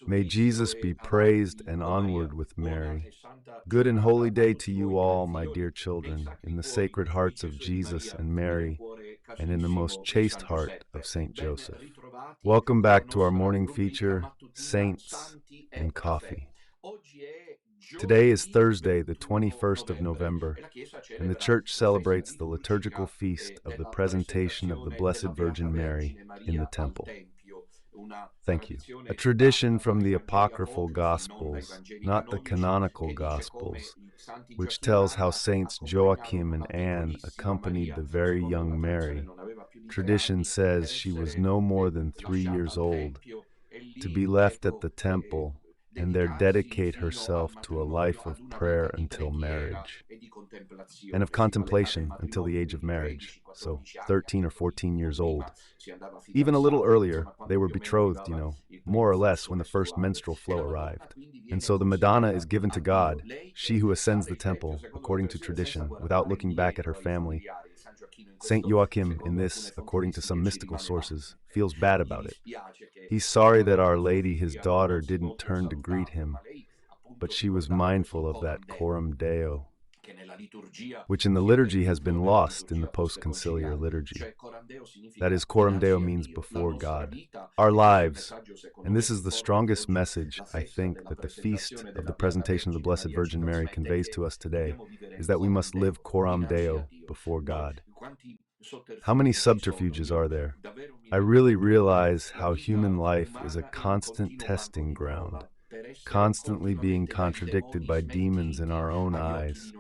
May Jesus be praised and onward with Mary. Good and holy day to you all, my dear children, in the sacred hearts of Jesus and Mary, and in the most chaste heart of Saint Joseph. Welcome back to our morning feature, Saints and Coffee. Today is Thursday, the 21st of November, and the Church celebrates the liturgical feast of the presentation of the Blessed Virgin Mary in the Temple. Thank you. A tradition from the apocryphal Gospels, not the canonical Gospels, which tells how Saints Joachim and Anne accompanied the very young Mary. Tradition says she was no more than 3 years old, to be left at the temple and there dedicate herself to a life of prayer until marriage, and of contemplation until the age of marriage, so 13 or 14 years old. Even a little earlier, they were betrothed, more or less when the first menstrual flow arrived. And so the Madonna is given to God, she who ascends the temple, according to tradition, without looking back at her family. Saint Joachim, in this, according to some mystical sources, feels bad about it. He's sorry that Our Lady, his daughter, didn't turn to greet him, but she was mindful of that Coram Deo, which in the liturgy has been lost in the post-conciliar liturgy. That is, Coram Deo means before God. Our lives, and this is the strongest message, I think, that the feast of the presentation of the Blessed Virgin Mary conveys to us today, is that we must live Coram Deo before God. How many subterfuges are there? I really realize how human life is a constant testing ground, constantly being contradicted by demons in our own eyes,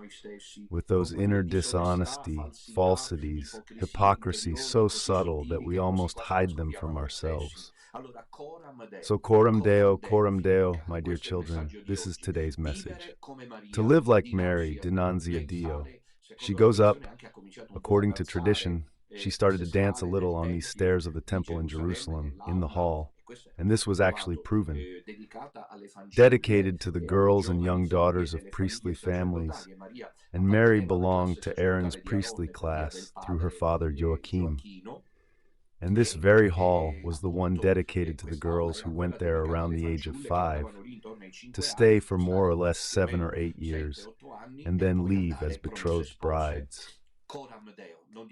with those inner dishonesty, falsities, hypocrisy so subtle that we almost hide them from ourselves. So Coram Deo, my dear children, this is today's message. To live like Mary, dinanzi a Dio. She goes up, according to tradition, she started to dance a little on these stairs of the temple in Jerusalem, in the hall, and this was actually proven. Dedicated to the girls and young daughters of priestly families, and Mary belonged to Aaron's priestly class through her father Joachim. And this very hall was the one dedicated to the girls who went there around the age of 5, to stay for more or less 7 or 8 years, and then leave as betrothed brides.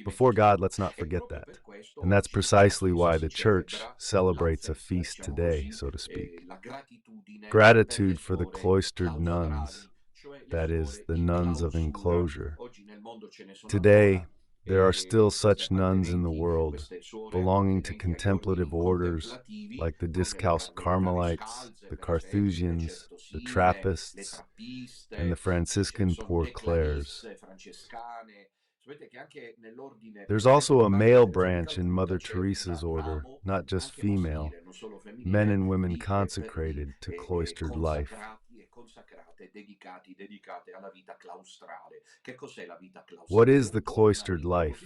Before God, let's not forget that. And that's precisely why the Church celebrates a feast today, so to speak. Gratitude for the cloistered nuns, that is, the nuns of enclosure. Today, there are still such nuns in the world, belonging to contemplative orders like the Discalced Carmelites, the Carthusians, the Trappists, and the Franciscan Poor Clares. There's also a male branch in Mother Teresa's order, not just female, men and women consecrated to cloistered life. What is the cloistered life?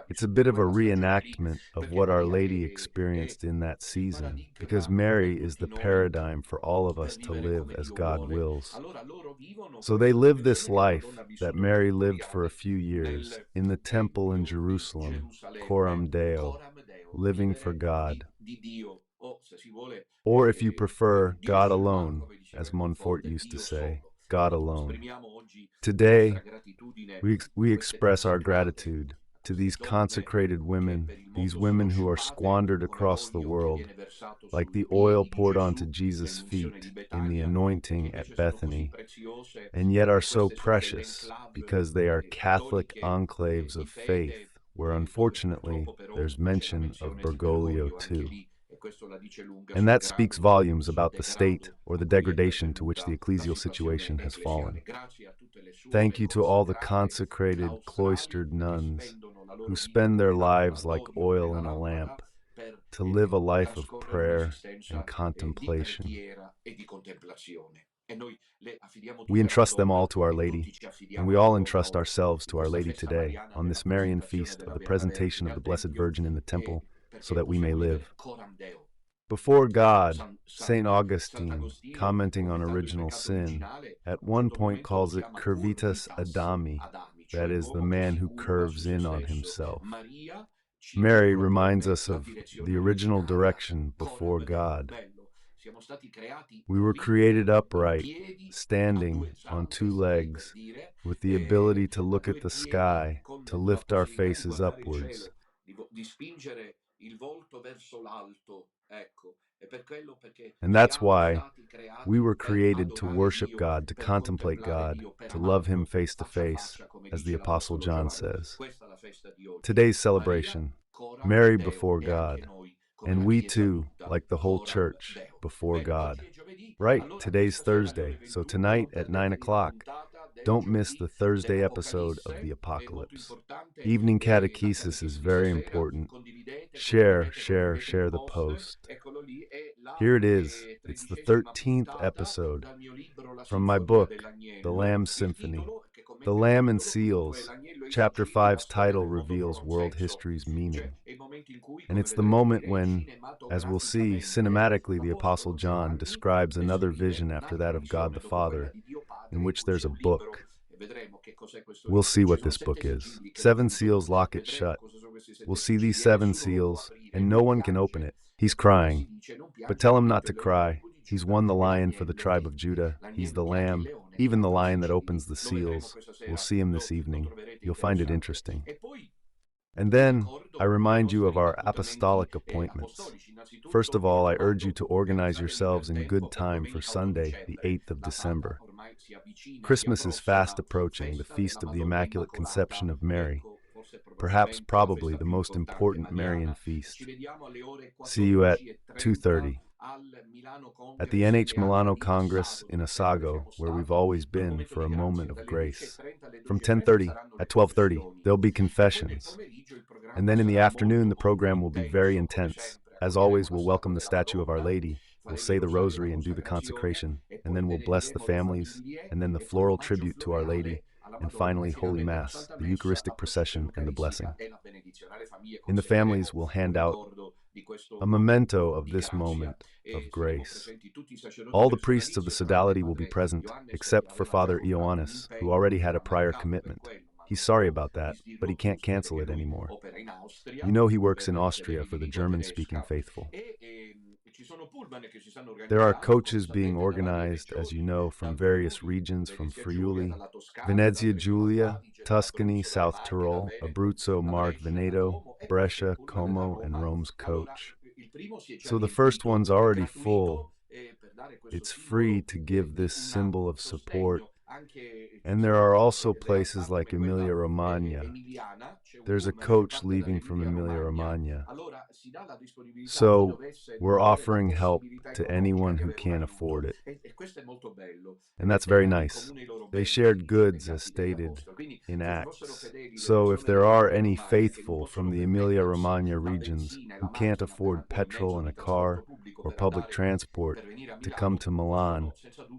It's a bit of a reenactment of what Our Lady experienced in that season, because Mary is the paradigm for all of us to live as God wills. So they live this life that Mary lived for a few years in the temple in Jerusalem, Coram Deo, living for God. Or if you prefer, God alone, as Montfort used to say, God alone. Today, we express our gratitude to these consecrated women, these women who are squandered across the world, like the oil poured onto Jesus' feet in the anointing at Bethany, and yet are so precious because they are Catholic enclaves of faith, where unfortunately there's mention of Bergoglio too. And that speaks volumes about the state or the degradation to which the ecclesial situation has fallen. Thank you to all the consecrated, cloistered nuns who spend their lives like oil in a lamp to live a life of prayer and contemplation. We entrust them all to Our Lady, and we all entrust ourselves to Our Lady today on this Marian feast of the presentation of the Blessed Virgin in the temple, so that we may live. Before God, St. Augustine, commenting on original sin, at one point calls it curvitas Adami, that is, the man who curves in on himself. Mary reminds us of the original direction before God. We were created upright, standing on two legs, with the ability to look at the sky, to lift our faces upwards. And that's why we were created to worship God, to contemplate God, to love Him face to face, as the Apostle John says. Today's celebration, Mary before God, and we too, like the whole church, before God. Right, today's Thursday, so tonight at 9 o'clock, don't miss the Thursday episode of The Apocalypse. Evening catechesis is very important. Share the post. Here it is. It's the 13th episode from my book, The Lamb's Symphony. The Lamb and Seals, Chapter 5's title reveals world history's meaning. And it's the moment when, as we'll see, cinematically the Apostle John describes another vision after that of God the Father, in which there's a book. We'll see what this book is. 7 seals lock it shut. We'll see these 7 seals, and no one can open it. He's crying. But tell him not to cry. He's won the lion for the tribe of Judah. He's the lamb, even the lion that opens the seals. We'll see him this evening. You'll find it interesting. And then, I remind you of our apostolic appointments. First of all, I urge you to organize yourselves in good time for Sunday, the 8th of December. Christmas is fast approaching, the Feast of the Immaculate Conception of Mary, perhaps probably the most important Marian feast. See you at 2:30. At the NH Milano Congress in Assago, where we've always been for a moment of grace. From 10:30 at 12:30, there'll be confessions. And then in the afternoon, the program will be very intense. As always, we'll welcome the statue of Our Lady, we'll say the rosary and do the consecration, and then we'll bless the families, and then the floral tribute to Our Lady, and finally Holy Mass, the Eucharistic procession, and the blessing. In the families, we'll hand out a memento of this moment of grace. All the priests of the sodality will be present, except for Father Ioannis, who already had a prior commitment. He's sorry about that, but he can't cancel it anymore. You know he works in Austria for the German-speaking faithful. There are coaches being organized, as you know, from various regions, from Friuli, Venezia Giulia, Tuscany, South Tyrol, Abruzzo, Marche, Veneto, Brescia, Como, and Rome's coach. So the first one's already full. It's free to give this symbol of support. And there are also places like Emilia-Romagna. There's a coach leaving from Emilia-Romagna. So we're offering help to anyone who can't afford it. And that's very nice. They shared goods as stated in Acts. So if there are any faithful from the Emilia-Romagna regions who can't afford petrol in a car or public transport to come to Milan,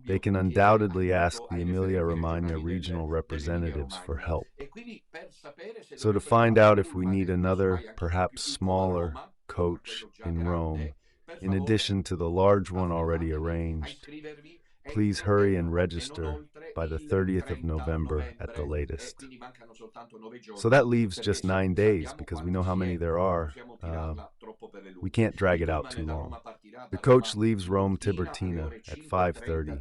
they can undoubtedly ask the Emilia-Romagna regional representatives for help. So to find out if we need another, perhaps smaller, coach in Rome, in addition to the large one already arranged, please hurry and register by the 30th of November at the latest. So that leaves just 9 days, because we know how many there are. We can't drag it out too long. The coach leaves Rome Tiburtina at 5:30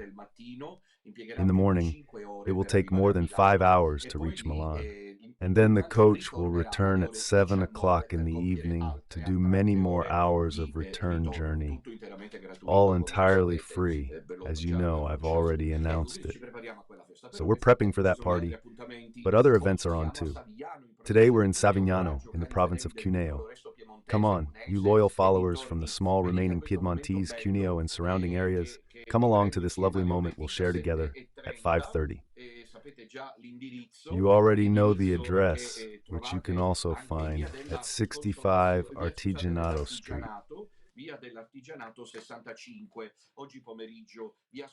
in the morning. It will take more than 5 hours to reach Milan. And then the coach will return at 7 o'clock in the evening to do many more hours of return journey, all entirely free. As you know, I've already announced it. So we're prepping for that party, but other events are on too. Today we're in Savignano, in the province of Cuneo. Come on, you loyal followers from the small remaining Piedmontese, Cuneo, and surrounding areas, come along to this lovely moment we'll share together at 5:30. You already know the address, which you can also find at 65 Artigianato Street.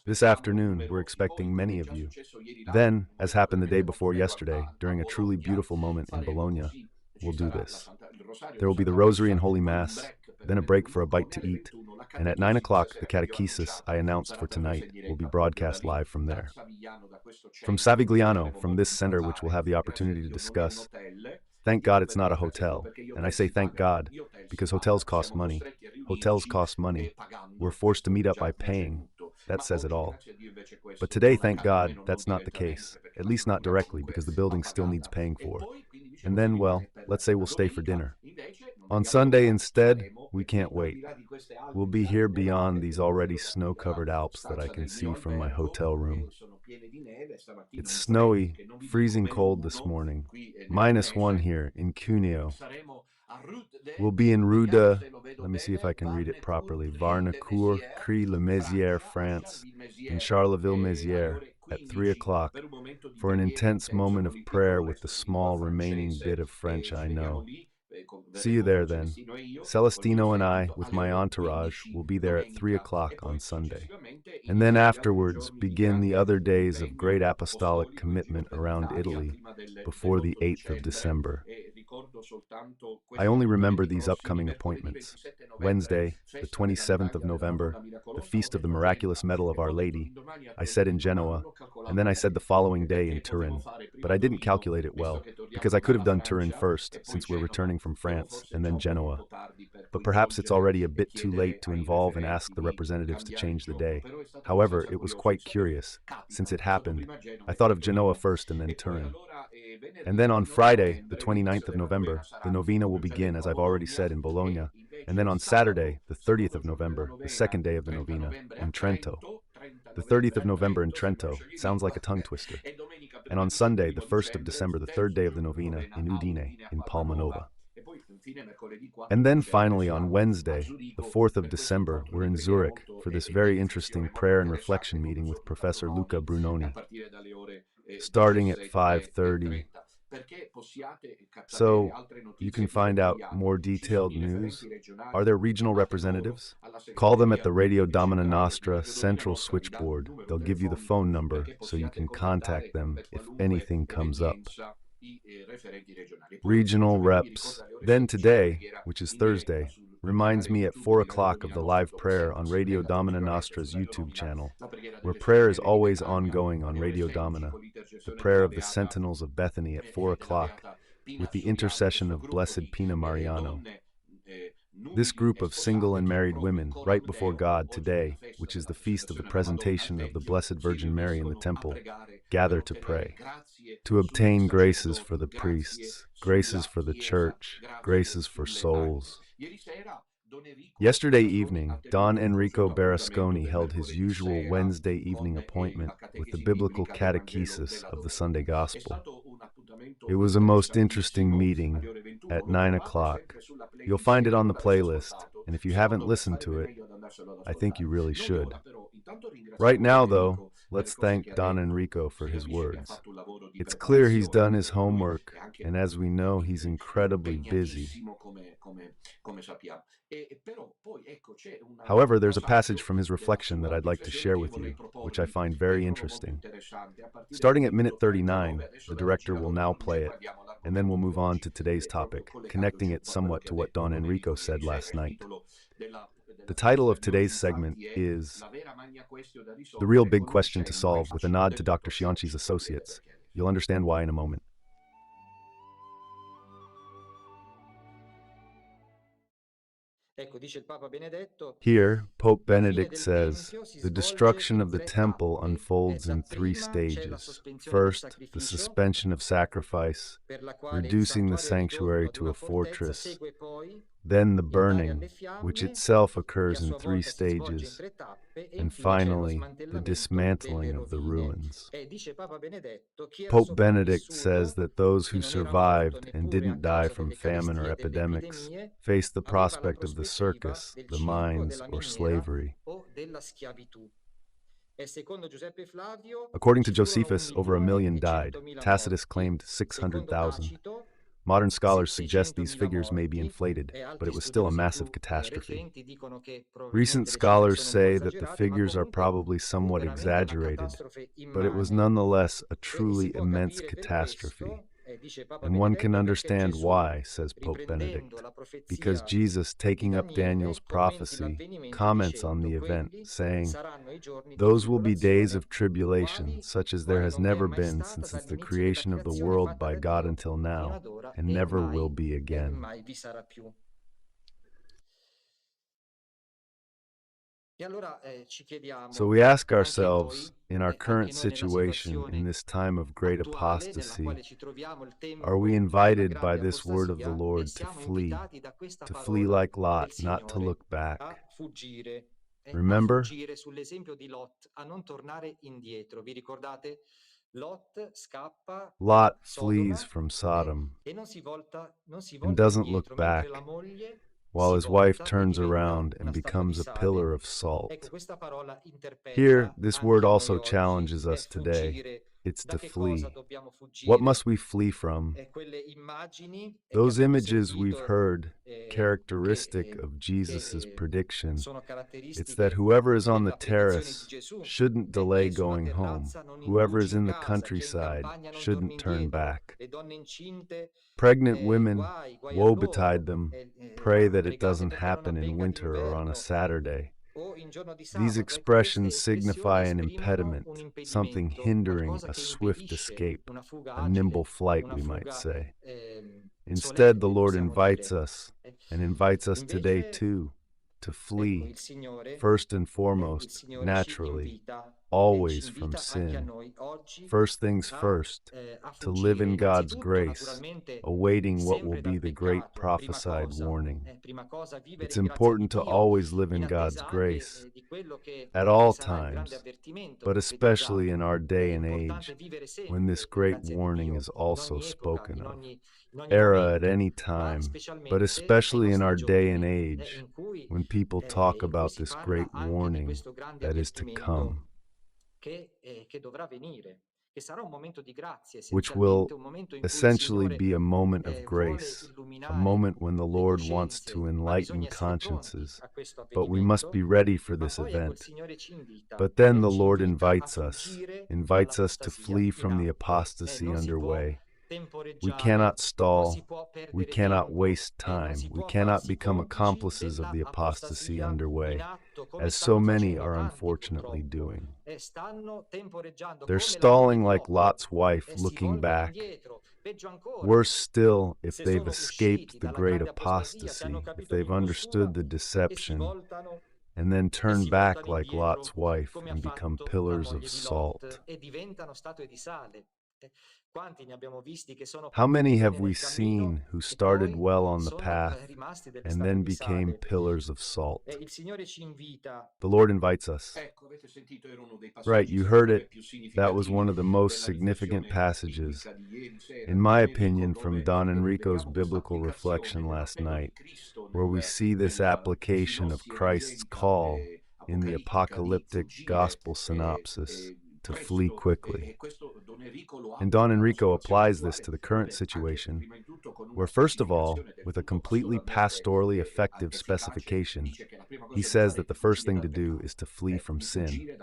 This afternoon, we're expecting many of you. Then, as happened the day before yesterday, during a truly beautiful moment in Bologna, we'll do this. There will be the Rosary and Holy Mass, then a break for a bite to eat, and at 9 o'clock, the catechesis I announced for tonight will be broadcast live from there. From Savigliano, from this center, which we'll have the opportunity to discuss, Thank God it's not a hotel. And I say thank God, because hotels cost money. Hotels cost money. We're forced to meet up by paying. That says it all. But today, thank God, that's not the case. At least not directly, because the building still needs paying for. And then, well, let's say we'll stay for dinner. On Sunday instead, we can't wait. We'll be here beyond these already snow-covered Alps that I can see from my hotel room. It's snowy, freezing cold this morning. -1 here in Cuneo. We'll be in Rue de, let me see if I can read it properly, Varnecourt, 𝐷-le-Mézières, France, in Charleville-Mézières, at 3 o'clock, for an intense moment of prayer with the small remaining bit of French I know. See you there then. Celestino and I, with my entourage, will be there at 3 o'clock on Sunday. And then afterwards begin the other days of great apostolic commitment around Italy before the 8th of December. I only remember these upcoming appointments. Wednesday, the 27th of November, the Feast of the Miraculous Medal of Our Lady, I said in Genoa, and then I said the following day in Turin. But I didn't calculate it well, because I could have done Turin first, since we're returning from France, and then Genoa. But perhaps it's already a bit too late to involve and ask the representatives to change the day. However, it was quite curious. Since it happened, I thought of Genoa first and then Turin. And then on Friday, the 29th of November, the novena will begin, as I've already said, in Bologna. And then on Saturday, the 30th of November, the second day of the novena, in Trento. The 30th of November in Trento sounds like a tongue twister. And on Sunday, the 1st of December, the third day of the novena, in Udine, in Palmanova. And then finally on Wednesday, the 4th of December, we're in Zurich for this very interesting prayer and reflection meeting with Professor Luca Brunoni, starting at 5:30. So, you can find out more detailed news. Are there regional representatives? Call them at the Radio Domina Nostra central switchboard. They'll give you the phone number so you can contact them if anything comes up. Regional reps. Then today, which is Thursday, reminds me at 4 o'clock of the live prayer on Radio Domina Nostra's YouTube channel, where prayer is always ongoing on Radio Domina, the prayer of the Sentinels of Bethany at 4 o'clock, with the intercession of Blessed Pina Mariano. This group of single and married women, right before God today, which is the feast of the presentation of the Blessed Virgin Mary in the temple, gather to pray, to obtain graces for the priests, graces for the church, graces for souls. Yesterday evening, Don Enrico Berlusconi held his usual Wednesday evening appointment with the biblical catechesis of the Sunday Gospel. It was a most interesting meeting at 9 o'clock. You'll find it on the playlist, and if you haven't listened to it, I think you really should. Right now, though, let's thank Don Enrico for his words. It's clear he's done his homework, and as we know, he's incredibly busy. However, there's a passage from his reflection that I'd like to share with you, which I find very interesting. Starting at minute 39, the director will now play it, and then we'll move on to today's topic, connecting it somewhat to what Don Enrico said last night. The title of today's segment is The Real Big Question to Solve, with a nod to Dr. Cionci'S associates. You'll understand why in a moment. Here, Pope Benedict says, the destruction of the temple unfolds in 3 stages. First, the suspension of sacrifice, reducing the sanctuary to a fortress. Then the burning, which itself occurs in 3 stages. And finally, the dismantling of the ruins. Pope Benedict says that those who survived and didn't die from famine or epidemics face the prospect of the circus, the mines, or slavery. According to Josephus, over 1 million died. Tacitus claimed 600,000. Modern scholars suggest these figures may be inflated, but it was still a massive catastrophe. Recent scholars say that the figures are probably somewhat exaggerated, but it was nonetheless a truly immense catastrophe. And one can understand why, says Pope Benedict, because Jesus, taking up Daniel's prophecy, comments on the event, saying, "Those will be days of tribulation, such as there has never been since the creation of the world by God until now, and never will be again." So we ask ourselves, in our current situation, in this time of great apostasy, are we invited by this word of the Lord to flee like Lot, not to look back? Remember, Lot flees from Sodom and doesn't look back, while his wife turns around and becomes a pillar of salt. Here, this word also challenges us today. It's to flee. What must we flee from? Those images we've heard, characteristic of Jesus' prediction. It's that whoever is on the terrace shouldn't delay going home. Whoever is in the countryside shouldn't turn back. Pregnant women, woe betide them, pray that it doesn't happen in winter or on a Saturday. These expressions signify an impediment, something hindering a swift escape, a nimble flight, we might say. Instead, the Lord invites us, and invites us today too, to flee, first and foremost, naturally, always from sin. First things first, to live in God's grace, awaiting what will be the great prophesied warning. It's important to always live in God's grace, at all times, but especially in our day and age, when this great warning is also spoken of. Era at any time, but especially in our day and age, when people talk about this great warning that is to come, which will essentially be a moment of grace, a moment when the Lord wants to enlighten consciences, but we must be ready for this event. But then the Lord invites us to flee from the apostasy underway. We cannot stall, we cannot waste time, we cannot become accomplices of the apostasy underway, as so many are unfortunately doing. They're stalling like Lot's wife, looking back. Worse still, if they've escaped the great apostasy, if they've understood the deception, and then turn back like Lot's wife and become pillars of salt. How many have we seen who started well on the path and then became pillars of salt? The Lord invites us. Right, you heard it. That was one of the most significant passages, in my opinion, from Don Enrico's biblical reflection last night, where we see this application of Christ's call in the apocalyptic gospel synopsis to flee quickly. And Don Enrico applies this to the current situation, where first of all, with a completely pastorally effective specification, he says that the first thing to do is to flee from sin.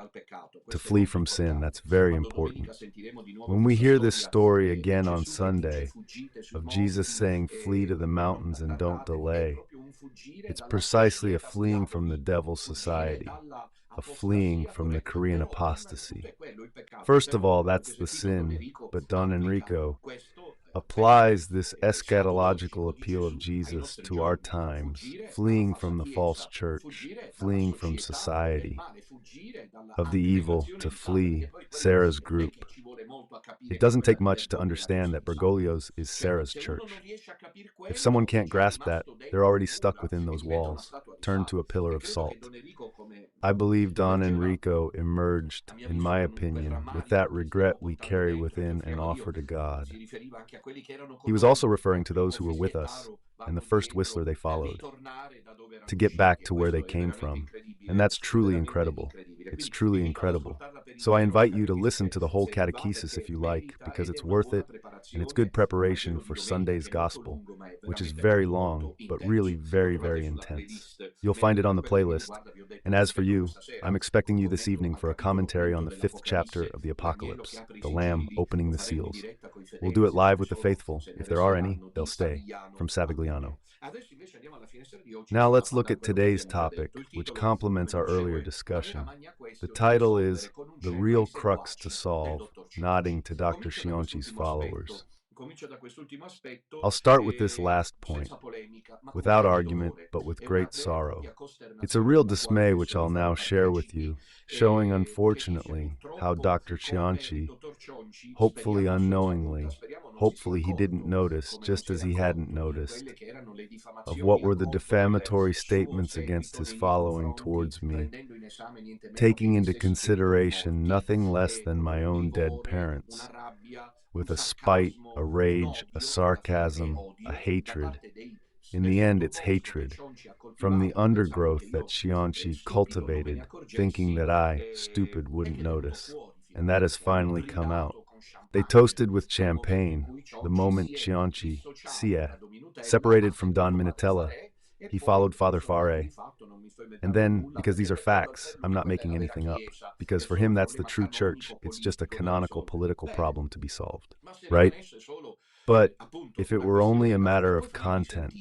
To flee from sin, that's very important. When we hear this story again on Sunday, of Jesus saying, "Flee to the mountains and don't delay," it's precisely a fleeing from the devil's society, a fleeing from the Korean apostasy. First of all, that's the sin, but Don Enrico applies this eschatological appeal of Jesus to our times, fleeing from the false church, fleeing from society, of the evil, to flee, Sarah's group. It doesn't take much to understand that Bergoglio's is Sarah's church. If someone can't grasp that, they're already stuck within those walls, turned to a pillar of salt. I believe Don Enrico emerged, in my opinion, with that regret we carry within and offer to God. He was also referring to those who were with us, and the first whistler they followed, to get back to where they came from. And that's truly incredible. It's truly incredible. So I invite you to listen to the whole catechesis if you like, because it's worth it, and it's good preparation for Sunday's Gospel, which is very long, but really very, very intense. You'll find it on the playlist. And as for you, I'm expecting you this evening for a commentary on the 5th chapter of the Apocalypse, the Lamb opening the seals. We'll do it live with the faithful. If there are any, they'll stay. From Savigliano. Now let's look at today's topic, which complements our earlier discussion. The title is The Real Crux to Solve, nodding to Dr. Cionci'S followers. I'll start with this last point, without argument, but with great sorrow. It's a real dismay which I'll now share with you, showing unfortunately how Dr. Cionci, hopefully unknowingly, hopefully he didn't notice, just as he hadn't noticed, of what were the defamatory statements against his following towards me, taking into consideration nothing less than my own dead parents, with a spite, a rage, a sarcasm, a hatred. In the end, it's hatred, from the undergrowth that Cionci cultivated, thinking that I, stupid, wouldn't notice. And that has finally come out. They toasted with champagne the moment Cionci, separated from Don Minutella. He followed Father Fare. And then, because these are facts, I'm not making anything up, because for him that's the true church. It's just a canonical political problem to be solved, right? But if it were only a matter of content,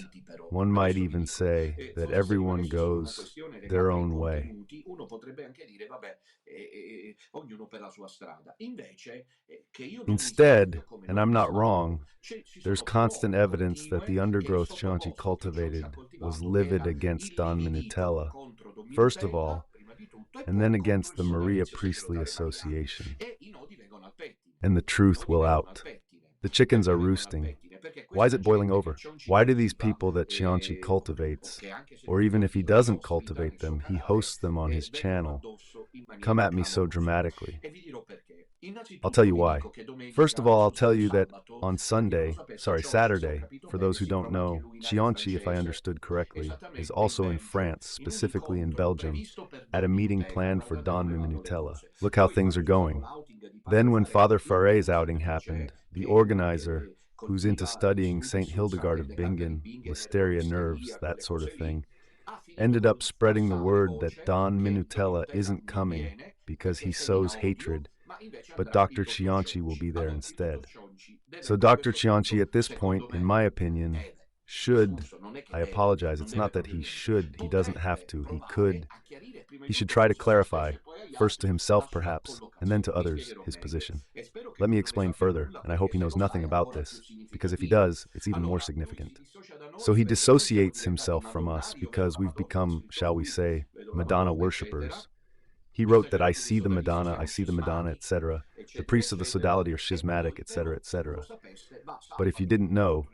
one might even say that everyone goes their own way. Instead, and I'm not wrong, there's constant evidence that the undergrowth Cionci cultivated was livid against Don Minutella, first of all, and then against the Maria Priestly Association. And the truth will out. The chickens are roosting. Why is it boiling over? Why do these people that Cionci cultivates, or even if he doesn't cultivate them, he hosts them on his channel, come at me so dramatically? I'll tell you why. First of all, I'll tell you that on Saturday, for those who don't know, Cionci, if I understood correctly, is also in France, specifically in Belgium, at a meeting planned for Don Minutella. Look how things are going. Then when Father Fare's outing happened, the organizer, who's into studying St. Hildegard of Bingen, listeria nerves, that sort of thing, ended up spreading the word that Don Minutella isn't coming because he sows hatred, but Dr. Cionci will be there instead. So Dr. Cionci, at this point, in my opinion, should, I apologize, it's not that he should, he doesn't have to, he should try to clarify, first to himself perhaps, and then to others, his position. Let me explain further, and I hope he knows nothing about this, because if he does, it's even more significant. So he dissociates himself from us because we've become, shall we say, Madonna worshippers. He wrote that I see the Madonna, etc. The priests of the sodality are schismatic, etc., etc. But if you didn't know,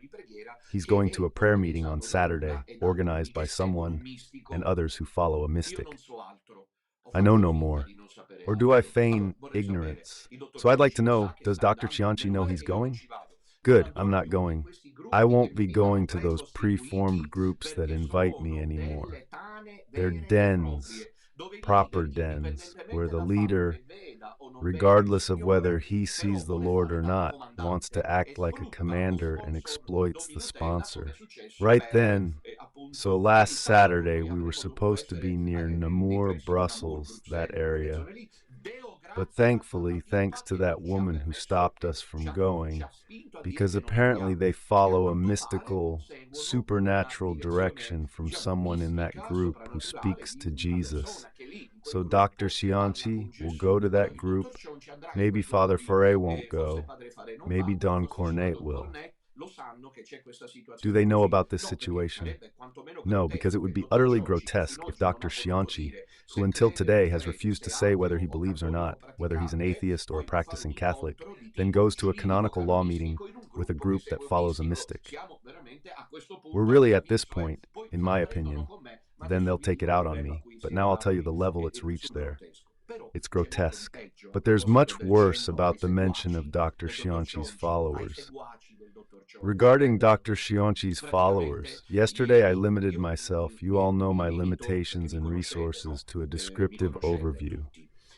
he's going to a prayer meeting on Saturday, organized by someone and others who follow a mystic. I know no more. Or do I feign ignorance? So I'd like to know, does Dr. Cionci know he's going? Good, I'm not going. I won't be going to those preformed groups that invite me anymore. They're dens, proper dens, where the leader, regardless of whether he sees the Lord or not, wants to act like a commander and exploits the sponsor. Right then, so last Saturday we were supposed to be near Namur, Brussels, that area. But thankfully, thanks to that woman who stopped us from going, because apparently they follow a mystical, supernatural direction from someone in that group who speaks to Jesus. So Dr. Cionci will go to that group. Maybe Father Fare won't go. Maybe Don Cornette will. Do they know about this situation? No, because it would be utterly grotesque if Dr. Cionci, who until today has refused to say whether he believes or not, whether he's an atheist or a practicing Catholic, then goes to a canonical law meeting with a group that follows a mystic. We're really at this point, in my opinion, then they'll take it out on me, but now I'll tell you the level it's reached there. It's grotesque. But there's much worse about the mention of Dr. Cionci'S followers. Regarding Dr. Cionci'S followers, yesterday I limited myself, you all know my limitations and resources, to a descriptive overview.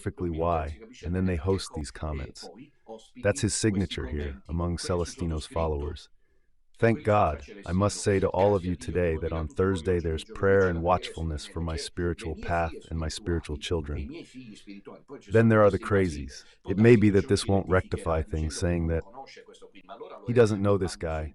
perfectly why, and then they host these comments. That's his signature here, among Celestino's followers. Thank God, I must say to all of you today that on Thursday there's prayer and watchfulness for my spiritual path and my spiritual children. Then there are the crazies. It may be that this won't rectify things, saying that he doesn't know this guy.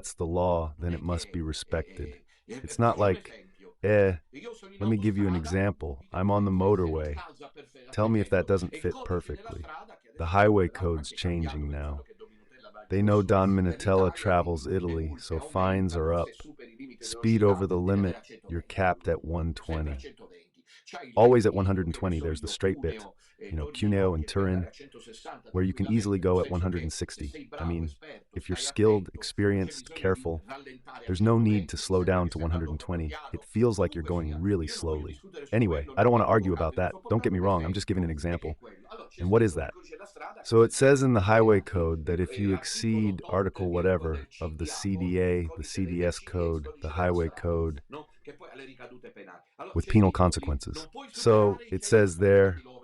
that's the law, then it must be respected. It's not Faccio un like, esempio. let Io sono in me give you an autostrada, example. il I'm on the temporale non motorway. calza a Tell me if that pennello doesn't e il fit codice della perfectly. strada, che The adesso highway l'hanno code's anche cambiato changing pensando now. che Dominutella va They giù e know su Donminatella nell'Italia, travels quindi le Italy, multe so fines are aumentano up. se superi il limite di Speed velocità over the e vai limit, a you're 120, capped at sempre a 120. 120. C'hai il Always at rettilineo, che ne 120, so there's the io, straight bit, Cuneo, Cuneo Torino, and che puoi andare Turin, a 160 where you can easily tranquillamente, nel go at senso che se 160. sei I bravo, mean, esperto, if you're stai skilled, attento, non c'è experienced, bisogno di careful, rallentare a there's no need to 120, ti slow sembra down che to stai andando proprio 120. It piano. feels like you're Comunque going sia, really io non voglio slowly. discutere su Anyway, quello, I non don't mi want to voglio argue invocare, about ti that. sto Don't get portando me un wrong, I'm just giving an esempio, e che è example. quello. Allora, c'è And what is scritto nel that? codice della strada So it che says in the highway code that if you articolo exceed tot, article virgola whatever del of the CDA, il CDA, the codice del CDS CDS, code, the codice della highway strada, code, no? Che poi ha le ricadute penali. Allora with c'è penal scritto lì, consequences. non puoi So superare i it says 130 there, km.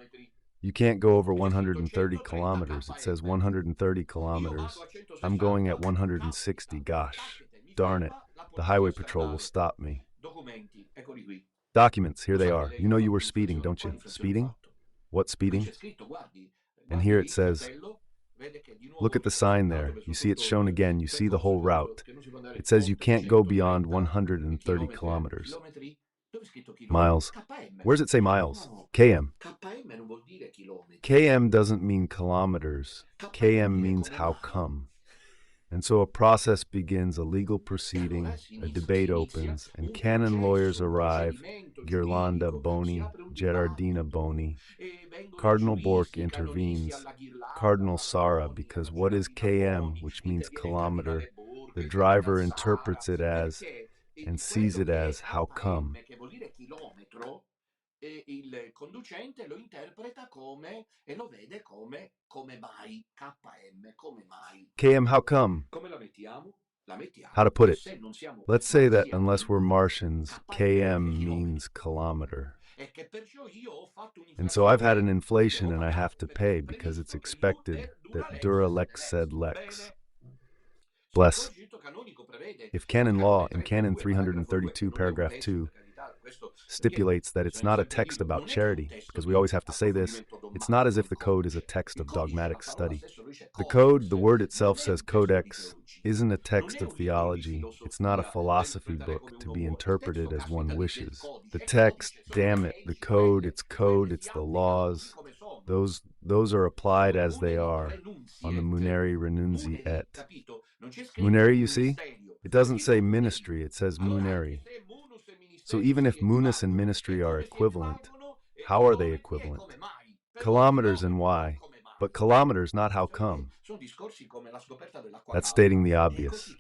You can't go over 130 kilometers. It says 130 kilometers. I'm going at 160. Gosh, darn it. The highway patrol will stop me. Documenti, eccoli qui. Documents, here they are. You know you were speeding, don't you? Speeding? What speeding? And here it says, look at the sign there. You see it's shown again. You see the whole route. It says you can't go beyond 130 kilometers. Miles. Where does it say miles? km. km doesn't mean kilometers. km means how come. And so a process begins, a legal proceeding, a debate opens, and canon lawyers arrive, Ghirlanda Boni, Gerardina Boni. Cardinal Bork intervenes, Cardinal Sarah, because what is km, which means kilometer, the driver interprets it as and sees it as how come. Il conducente lo interpreta come e lo vede come mai, KM, come mai. km, how come? Come la mettiamo? La mettiamo. How to put it? Let's say that unless we're Martians, km means kilometer. And so I've had an inflation and I have to pay because it's expected that dura lex sed lex. Bless. If canon law in canon 332 paragraph 2 stipulates that it's not a text about charity, because we always have to say this, it's not as if the code is a text of dogmatic study. The code, the word itself says codex, isn't a text of theology. It's not a philosophy book to be interpreted as one wishes. The text, damn it, the code, it's the laws. Those are applied as they are on the muneri renunzi et. Muneri, you see? It doesn't say ministry, it says muneri. So even if munus and ministry are equivalent, how are they equivalent? Kilometers and why, but kilometers, not how come. That's stating the obvious.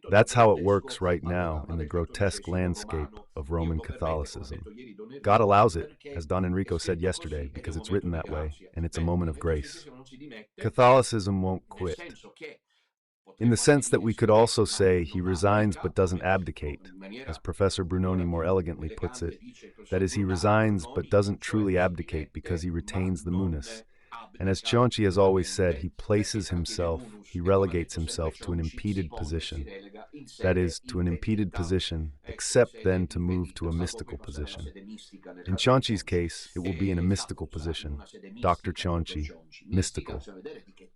That's how it works right now in the grotesque landscape of Roman Catholicism. God allows it, as Don Enrico said yesterday, because it's written that way, and it's a moment of grace. Catholicism won't quit. In the sense that we could also say he resigns but doesn't abdicate, as Professor Brunoni more elegantly puts it, that is, he resigns but doesn't truly abdicate because he retains the munus. And as Cionci'S has always said, he places himself, he relegates himself to an impeded position. That is, to an impeded position, except then to move to a mystical position. In Cionci'S case, it will be in a mystical position. Dr. Cionci, mystical.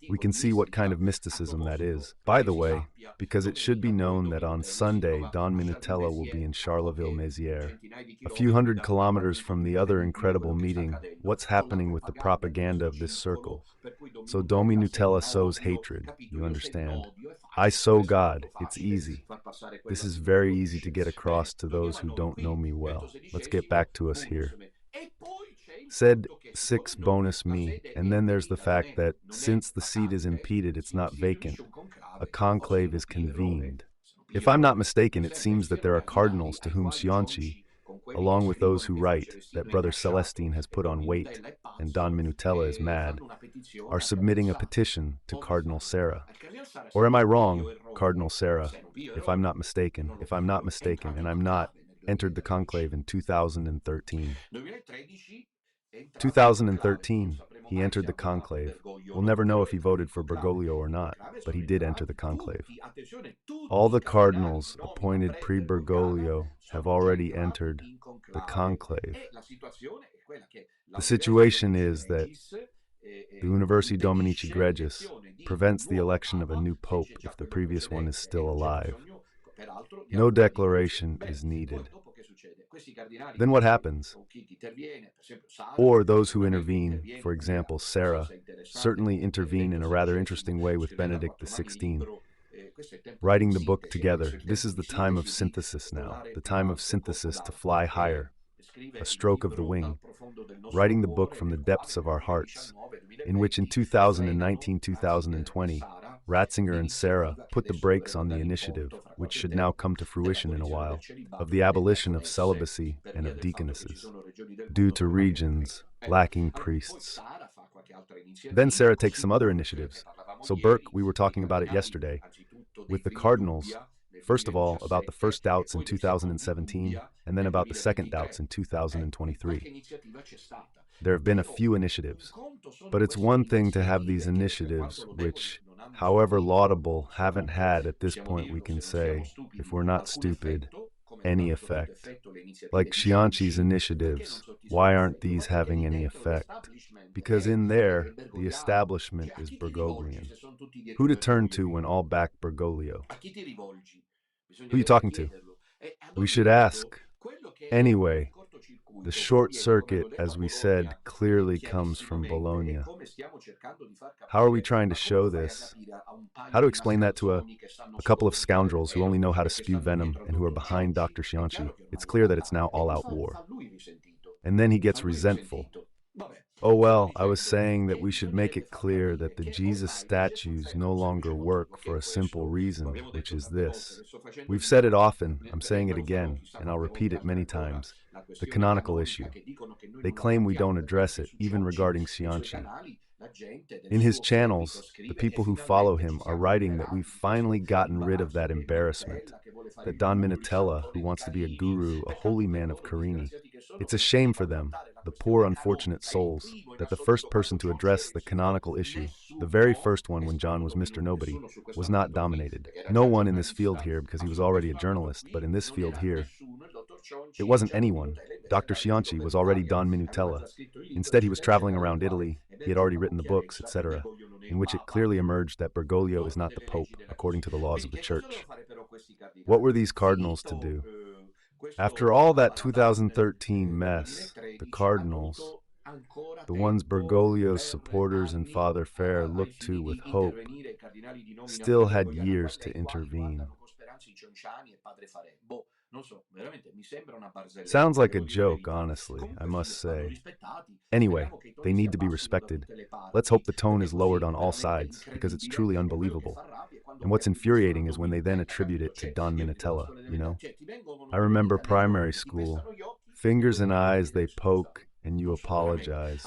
We can see what kind of mysticism that is. By the way, because it should be known that on Sunday, Don Minutella will be in Charleville-Mézières, a few hundred kilometers from the other incredible meeting, what's happening with the propaganda of this circle. So Don Minutella sows hatred, you understand. I sow God, it's easy. This is very easy to get across to those who don't know me well. Let's get back to us here. Said 6 bonus me, and then there's the fact that since the seat is impeded, it's not vacant. A conclave is convened. If I'm not mistaken, it seems that there are cardinals to whom Cionci, along with those who write that Brother Celestine has put on weight and Don Minutella is mad, are submitting a petition to Cardinal Sarah. Or am I wrong, Cardinal Sarah, if I'm not mistaken, and I'm not, entered the conclave in 2013. 2013, he entered the conclave. We'll never know if he voted for Bergoglio or not, but he did enter the conclave. All the cardinals appointed pre-Bergoglio have already entered the conclave. The situation is that the Universi Dominici Gregis prevents the election of a new pope if the previous one is still alive. No declaration is needed. Then what happens? Or those who intervene, for example, Sarah, certainly intervene in a rather interesting way with Benedict XVI. Writing the book together, this is the time of synthesis now, the time of synthesis to fly higher, a stroke of the wing, writing the book from the depths of our hearts, in which in 2019-2020, Ratzinger and Sarah put the brakes on the initiative, which should now come to fruition in a while, of the abolition of celibacy and of deaconesses, due to regions lacking priests. Then Sarah takes some other initiatives. So Burke, we were talking about it yesterday, with the cardinals, first of all, about the first doubts in 2017, and then about the second doubts in 2023. There have been a few initiatives, but it's one thing to have these initiatives, which, however laudable, haven't had at this point, we can say, if we're not stupid, any effect. Like 𝐥'𝐤𝐵's initiatives, why aren't these having any effect? Because in there, the establishment is Bergoglian. Who to turn to when all back Bergoglio? Who are you talking to? We should ask. Anyway, the short circuit, as we said, clearly comes from Bologna. How are we trying to show this? How to explain that to a couple of scoundrels who only know how to spew venom and who are behind Dr. 𝐥'𝐤𝐵? It's clear that it's now all-out war. And then he gets resentful. Oh well, I was saying that we should make it clear that the Jesus statues no longer work for a simple reason, which is this. We've said it often, I'm saying it again, and I'll repeat it many times. The canonical issue. They claim we don't address it, even regarding cionci. In his channels, the people who follow him are writing that we've finally gotten rid of that embarrassment, that Don Minutella, who wants to be a guru, a holy man of Carini. It's a shame for them, the poor unfortunate souls, that the first person to address the canonical issue, the very first one when John was Mr. Nobody, was not dominated. No one in this field here, because he was already a journalist, but in this field here, it wasn't anyone. Dr. 𝐥'𝐤𝐵 was already Don Minutella. Instead, he was traveling around Italy. He had already written the books, etc., in which it clearly emerged that Bergoglio is not the Pope, according to the laws of the Church. What were these cardinals to do? After all that 2013 mess, the cardinals, the ones Bergoglio's supporters and Father Fair looked to with hope, still had years to intervene. Sounds like a joke, honestly, I must say. Anyway, they need to be respected. Let's hope the tone is lowered on all sides, because it's truly unbelievable. And what's infuriating is when they then attribute it to Don Minutella, you know? I remember primary school. Fingers and eyes they poke, and you apologize.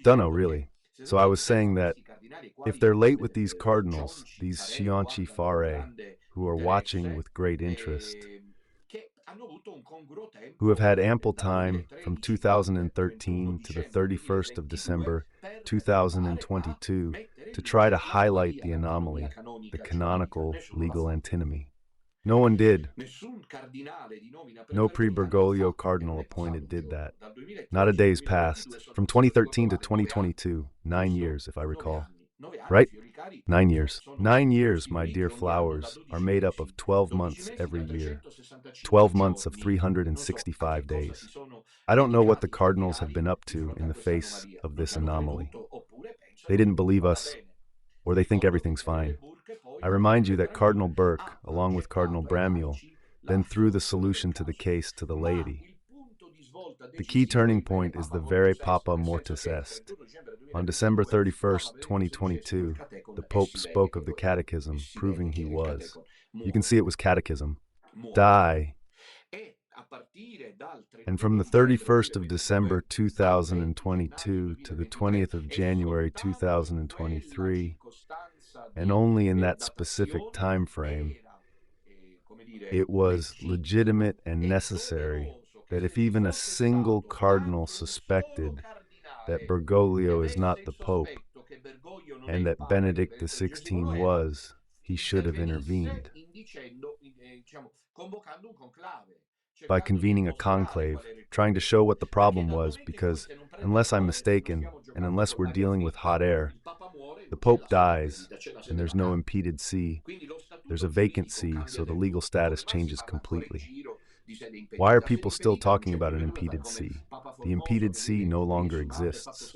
Dunno, really. So I was saying that if they're late with these cardinals, these cionci, who are watching with great interest, who have had ample time from 2013 to the 31st of December 2022 to try to highlight the anomaly, the canonical legal antinomy. No one did. No pre-Bergoglio cardinal appointed did that. Not a day's passed. From 2013 to 2022, 9 years, if I recall. Right? 9 years. 9 years, my dear flowers, are made up of 12 months every year. 12 months of 365 days. I don't know what the cardinals have been up to in the face of this anomaly. They didn't believe us, or they think everything's fine. I remind you that Cardinal Burke, along with Cardinal Bramiel, then threw the solution to the case to the laity. The key turning point is the Vere Papa Mortis Est. On December 31st, 2022, the Pope spoke of the catechism, proving he was. You can see it was catechism. Die. And from the 31st of December 2022 to the 20th of January 2023, and only in that specific time frame, it was legitimate and necessary that if even a single cardinal suspected that Bergoglio is not the Pope and that Benedict XVI was, he should have intervened by convening a conclave, trying to show what the problem was, because, unless I'm mistaken, and unless we're dealing with hot air, the Pope dies, and there's no impeded see. There's a vacant see, so the legal status changes completely. Why are people still talking about an impeded see? The impeded see no longer exists.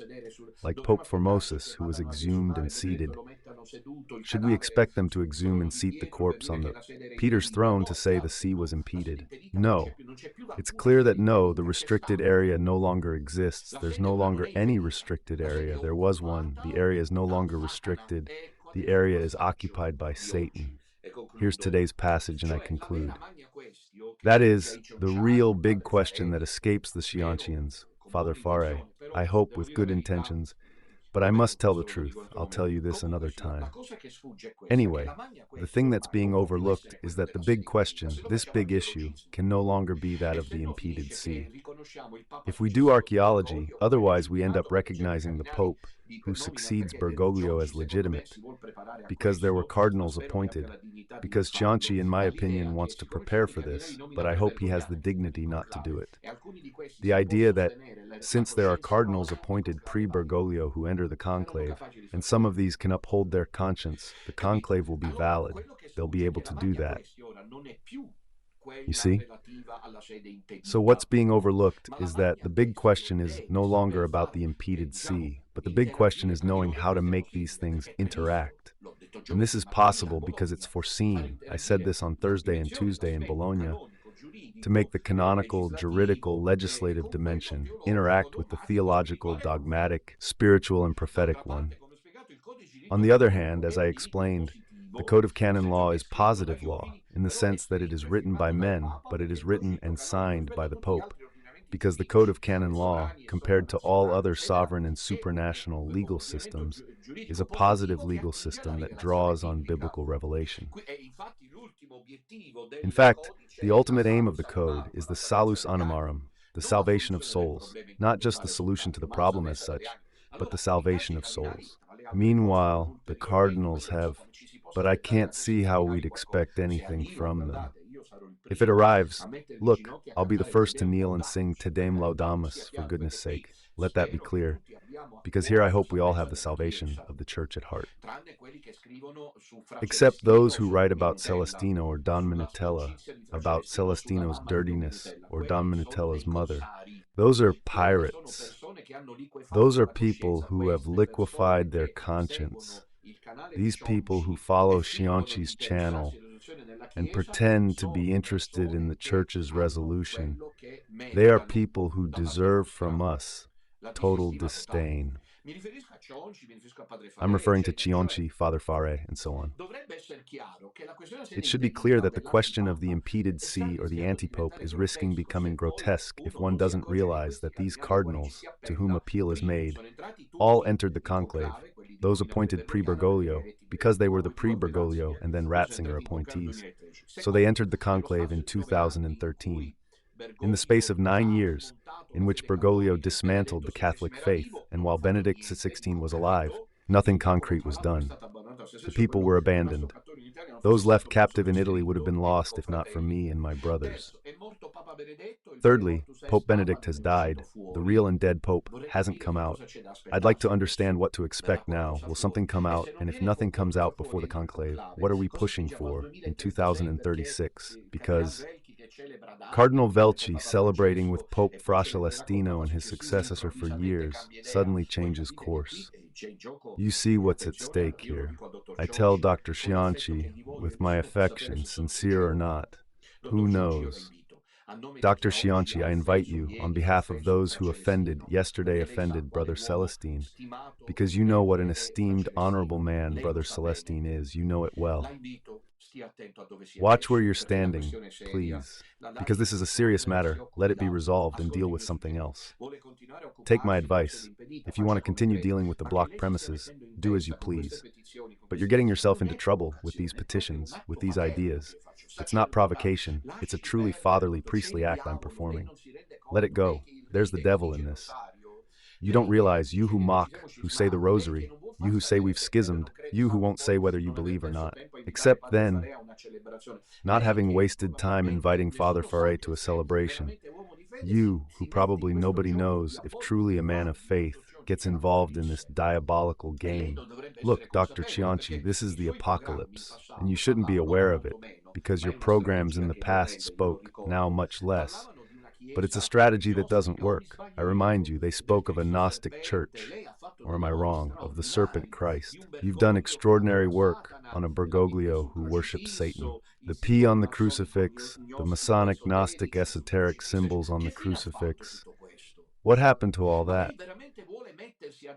Like Pope Formosus, who was exhumed and seated. Should we expect them to exhume and seat the corpse on the Peter's throne to say the see was impeded? No. It's clear that no, the restricted area no longer exists. There's no longer any restricted area. There was one. The area is no longer restricted. The area is occupied by Satan. Here's today's passage, and I conclude. That is the real big question that escapes the 𝐥'𝐤𝐵ians, Father Fare, I hope with good intentions, But I must tell the truth. I'll tell you this another time. Anyway, the thing that's being overlooked is that the big question, this big issue, can no longer be that of the impeded see. If we do archaeology, otherwise we end up recognizing the Pope, who succeeds Bergoglio as legitimate, because there were cardinals appointed, because 𝐤'𝐵, in my opinion, wants to prepare for this, but I hope he has the dignity not to do it. The idea that, since there are cardinals appointed pre-Bergoglio who enter the conclave, and some of these can uphold their conscience, the conclave will be valid. They'll be able to do that. You see? So what's being overlooked is that the big question is no longer about the impeded see, but the big question is knowing how to make these things interact. And this is possible because it's foreseen, I said this on Thursday and Tuesday in Bologna, to make the canonical, juridical, legislative dimension interact with the theological, dogmatic, spiritual, and prophetic one. On the other hand, as I explained, the Code of Canon Law is positive law, in the sense that it is written by men, but it is written and signed by the Pope, because the Code of Canon Law, compared to all other sovereign and supranational legal systems, is a positive legal system that draws on biblical revelation. In fact, the ultimate aim of the Code is the salus animarum, the salvation of souls, not just the solution to the problem as such, but the salvation of souls. Meanwhile, the cardinals have, but I can't see how we'd expect anything from them. If it arrives, look, I'll be the first to kneel and sing Te Deum Laudamus, for goodness sake. Let that be clear, because here I hope we all have the salvation of the Church at heart. Except those who write about Celestino or Don Minutella, about Celestino's dirtiness or Don Minutella's mother. Those are pirates. Those are people who have liquefied their conscience. These people who follow cionci'S channel and pretend to be interested in the Church's resolution, they are people who deserve from us total disdain. I'm referring to cionci'S, Father Fare, and so on. It should be clear that the question of the impeded see or the anti-pope is risking becoming grotesque if one doesn't realize that these cardinals, to whom appeal is made, all entered the conclave, those appointed pre-Bergoglio, because they were the pre-Bergoglio and then Ratzinger appointees. So they entered the conclave in 2013. In the space of 9 years, in which Bergoglio dismantled the Catholic faith, and while Benedict XVI was alive, nothing concrete was done. The people were abandoned. Those left captive in Italy would have been lost if not for me and my brothers. Thirdly, Pope Benedict has died. The real and dead Pope hasn't come out. I'd like to understand what to expect now. Will something come out? And if nothing comes out before the conclave, what are we pushing for in 2036? Because Cardinal Velci, celebrating with Pope Fra Celestino and his successor for years, suddenly changes course. You see what's at stake here. I tell Dr. cionci'S, with my affection, sincere or not, who knows? Dr. cionci'S, I invite you, on behalf of those who yesterday offended Brother Celestine, because you know what an esteemed, honorable man Brother Celestine is, you know it well. Watch where you're standing, please, because this is a serious matter. Let it be resolved and deal with something else. Take my advice. If you want to continue dealing with the blocked premises, do as you please. But you're getting yourself into trouble with these petitions, with these ideas. It's not provocation. It's a truly fatherly, priestly act I'm performing. Let it go. There's the devil in this. You don't realize, you who mock, who say the rosary, you who say we've schismed, you who won't say whether you believe or not. Except then, not having wasted time inviting Father Fare to a celebration, you, who probably nobody knows if truly a man of faith, gets involved in this diabolical game. Look, Dr. cionci'S, this is the apocalypse, and you shouldn't be aware of it, because your programs in the past spoke, now much less. But it's a strategy that doesn't work. I remind you, they spoke of a Gnostic church. Or am I wrong? Of the serpent Christ. You've done extraordinary work on a Bergoglio who worships Satan. The P on the crucifix, the Masonic Gnostic esoteric symbols on the crucifix. What happened to all that?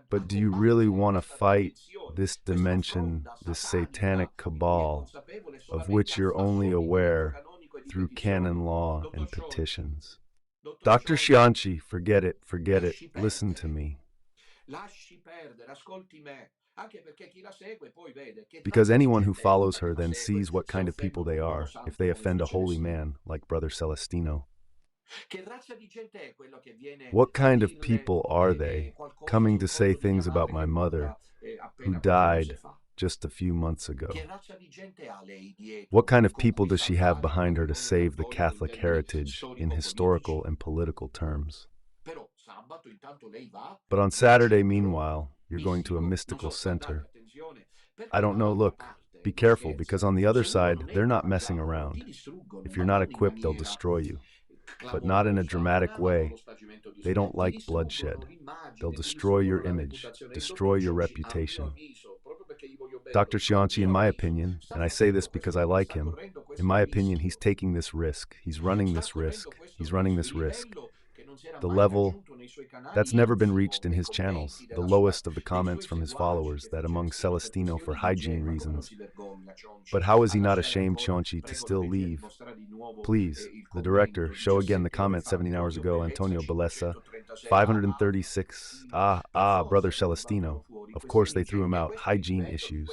But do you really want to fight this dimension, this satanic cabal, of which you're only aware through canon law and petitions? Dr. cionci'S, forget it, listen to me. Because anyone who follows her then sees what kind of people they are, if they offend a holy man, like Brother Celestino. What kind of people are they, coming to say things about my mother, who died just a few months ago? What kind of people does she have behind her to save the Catholic heritage in historical and political terms? But on Saturday, meanwhile, you're going to a mystical center. I don't know, look, be careful, because on the other side, they're not messing around. If you're not equipped, they'll destroy you. But not in a dramatic way. They don't like bloodshed. They'll destroy your image, destroy your reputation. Dr. Cionci'S, in my opinion, and I say this because I like him, in my opinion, he's taking this risk. He's running this risk. He's running this risk. The level that's never been reached in his channels, the lowest of the comments from his followers, that among Celestino for hygiene reasons. But how is he not ashamed, Cionci'S, to still leave? Please, the director, show again the comment 17 hours ago, Antonio Bellessa, 536, Brother Celestino. Of course they threw him out, hygiene issues.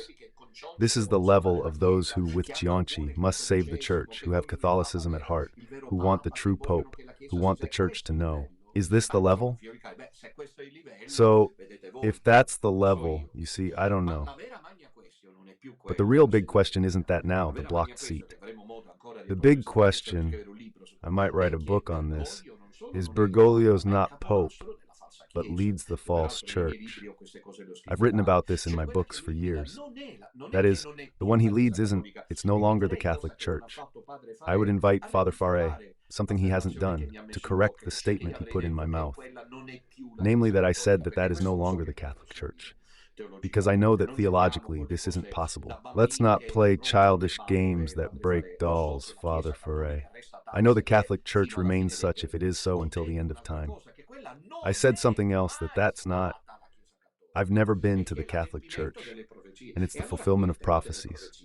This is the level of those who, with Cionci'S, must save the church, who have Catholicism at heart, who want the true pope, who want the church to know. Is this the level? So, if that's the level, you see, I don't know. But the real big question isn't that now, the blocked seat. The big question, I might write a book on this, is Bergoglio's not pope, but leads the false church. I've written about this in my books for years. That is, the one he leads it's no longer the Catholic Church. I would invite Father Fare, something he hasn't done, to correct the statement he put in my mouth. Namely that I said that is no longer the Catholic Church. Because I know that theologically this isn't possible. Let's not play childish games that break dolls, Father Fare. I know the Catholic Church remains such if it is so until the end of time. I said something else that's not. I've never been to the Catholic Church, and it's the fulfillment of prophecies.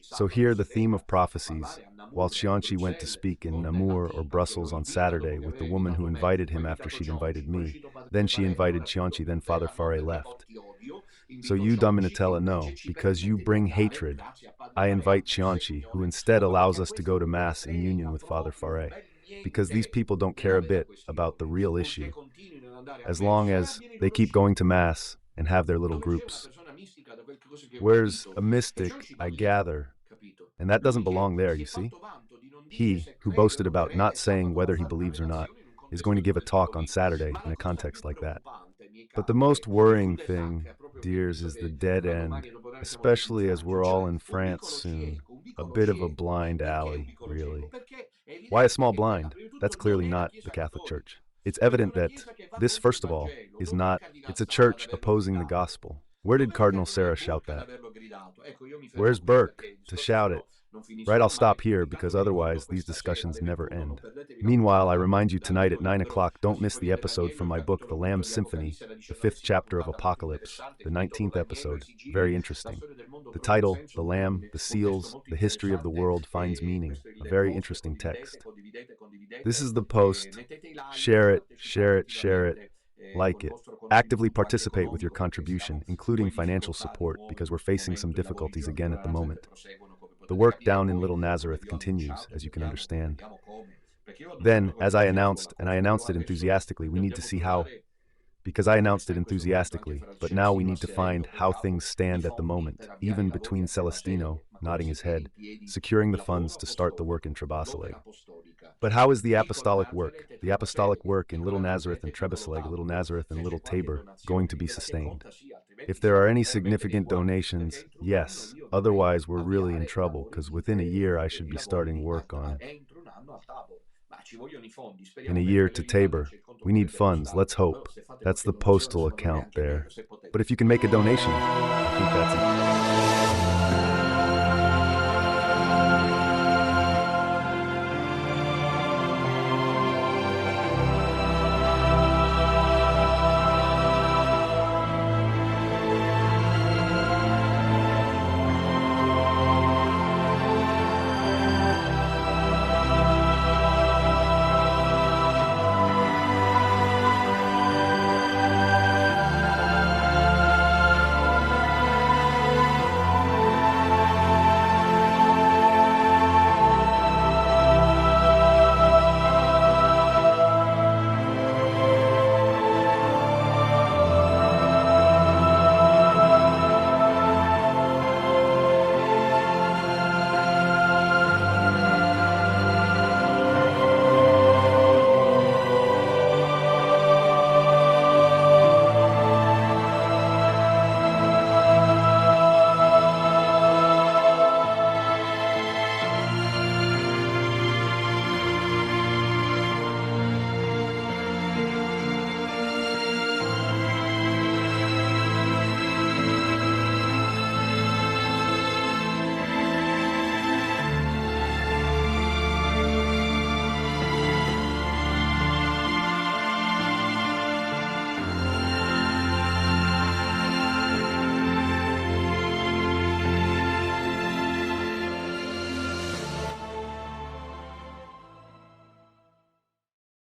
So here the theme of prophecies, while Cionci'S went to speak in Namur or Brussels on Saturday with the woman who invited him after she'd invited me, then she invited Cionci'S, then Father Fare left. So you, Dominatella, know, because you bring hatred, I invite Cionci'S, who instead allows us to go to Mass in union with Father Fare, because these people don't care a bit about the real issue, as long as they keep going to Mass and have their little groups. Where's a mystic, I gather, and that doesn't belong there, you see? He, who boasted about not saying whether he believes or not, is going to give a talk on Saturday in a context like that. But the most worrying thing, dears, is the dead end, especially as we're all in France soon. A bit of a blind alley, really. Why a small blind? That's clearly not the Catholic Church. It's evident that this, first of all, is not, it's a church opposing the gospel. Where did Cardinal Sarah shout that? Where's Burke to shout it? Right, I'll stop here because otherwise these discussions never end. Meanwhile, I remind you tonight at 9 o'clock, don't miss the episode from my book, The Lamb's Symphony, the 5th chapter of Apocalypse, the 19th episode. Very interesting. The title, The Lamb, the Seals, the History of the World Finds Meaning, a very interesting text. This is the post. Share it, share it, share it. Like it. Actively participate with your contribution, including financial support, because we're facing some difficulties again at the moment. The work down in Little Nazareth continues, as you can understand. Then, as I announced, and I announced it enthusiastically, we need to see how, because I announced it enthusiastically, but now we need to find how things stand at the moment, even between Celestino, nodding his head, securing the funds to start the work in Trebisonda. But how is the apostolic work in Little Nazareth and Trebisonda, Little Nazareth and Little Tabor, going to be sustained? If there are any significant donations, yes. Otherwise, we're really in trouble, because within a year I should be starting work on. In a year to Tabor. We need funds, let's hope. That's the postal account there. But if you can make a donation, I think that's it.